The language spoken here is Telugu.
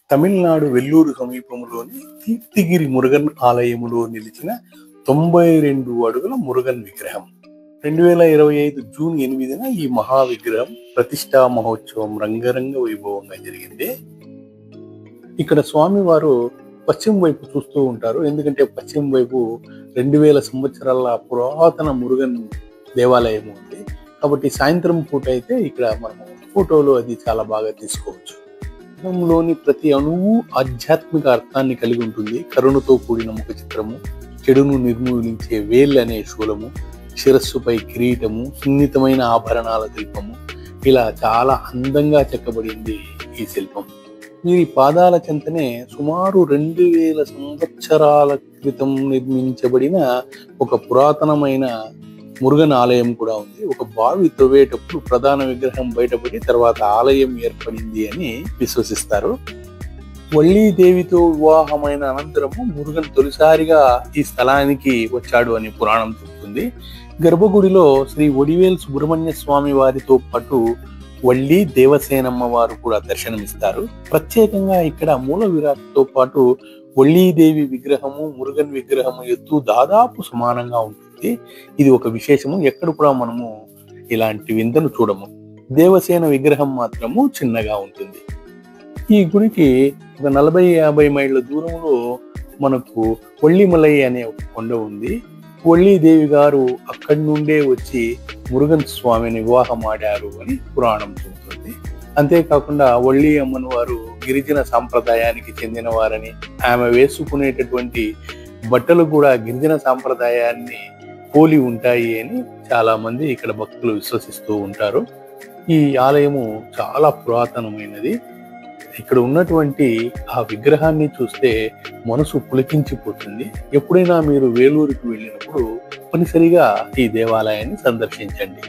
తమిళనాడు వెల్లూరు సమీపంలోని కీర్తిగిరి మురుగన్ ఆలయములో నిలిచిన 92 అడుగుల మురుగన్ విగ్రహం. 2025 జూన్ 8న ఈ మహా విగ్రహం ప్రతిష్టా మహోత్సవం రంగరంగ వైభవంగా జరిగింది. ఇక్కడ స్వామివారు పశ్చిమ వైపు చూస్తూ ఉంటారు. ఎందుకంటే పశ్చిమ వైపు 2000 సంవత్సరాల పురాతన మురుగన్ దేవాలయం ఉంది. కాబట్టి సాయంత్రం పూట అయితే ఇక్కడ మనము ఫోటోలు అది చాలా బాగా తీసుకోవచ్చు. లోని ప్రతి అణువు ఆధ్యాత్మిక అర్థాన్ని కలిగి ఉంటుంది. కరుణతో కూడిన ముఖ చిత్రము, చెడును నిర్మూలించే వేల్ అనే శూలము, శిరస్సుపై కిరీటము, సున్నితమైన ఆభరణాల శిల్పము, ఇలా చాలా అందంగా చెక్కబడింది ఈ శిల్పం. వీరి పాదాల చెంతనే సుమారు 2000 సంవత్సరాల క్రితం నిర్మించబడిన ఒక పురాతనమైన మురుగన్ ఆలయం కూడా ఉంది. ఒక బావి త్రవ్వేటప్పుడు ప్రధాన విగ్రహం బయటపడి తర్వాత ఆలయం ఏర్పడింది అని విశ్వసిస్తారు. వల్లీదేవితో వివాహమైన అనంతరము మురుగన్ తొలిసారిగా ఈ స్థలానికి వచ్చాడు అని పురాణం చెబుతుంది. గర్భగుడిలో శ్రీ వడివేల్ సుబ్రహ్మణ్య స్వామి వారితో పాటు వల్లి దేవసేనమ్మ వారు కూడా దర్శనమిస్తారు. ప్రత్యేకంగా ఇక్కడ మూల విరాట్తో పాటు వల్లీదేవి విగ్రహము, మురుగన్ విగ్రహము ఎత్తు దాదాపు సమానంగా ఉంటుంది. ఇది ఒక విశేషము. ఎక్కడ కూడా మనము ఇలాంటి వింతను చూడము. దేవసేన విగ్రహం మాత్రము చిన్నగా ఉంటుంది. ఈ గుడికి ఒక 40-50 మైళ్ళ దూరంలో మనకు వల్లిమలై అనే ఒక కొండ ఉంది. వల్లీదేవి గారు అక్కడి నుండే వచ్చి మురుగన్ స్వామిని వివాహం ఆడారు అని పురాణం చెబుతుంది. అంతేకాకుండా వల్లి అమ్మను వారు గిరిజన సాంప్రదాయానికి చెందిన వారని, ఆమె వేసుకునేటటువంటి బట్టలు కూడా గిరిజన సాంప్రదాయాన్ని పోలి ఉంటాయి అని చాలా మంది ఇక్కడ భక్తులు విశ్వసిస్తూ ఉంటారు. ఈ ఆలయము చాలా పురాతనమైనది. ఇక్కడ ఉన్నటువంటి ఆ విగ్రహాన్ని చూస్తే మనసు పులకించిపోతుంది. ఎప్పుడైనా మీరు వేలూరుకి వెళ్ళినప్పుడు తప్పనిసరిగా ఈ దేవాలయాన్ని సందర్శించండి.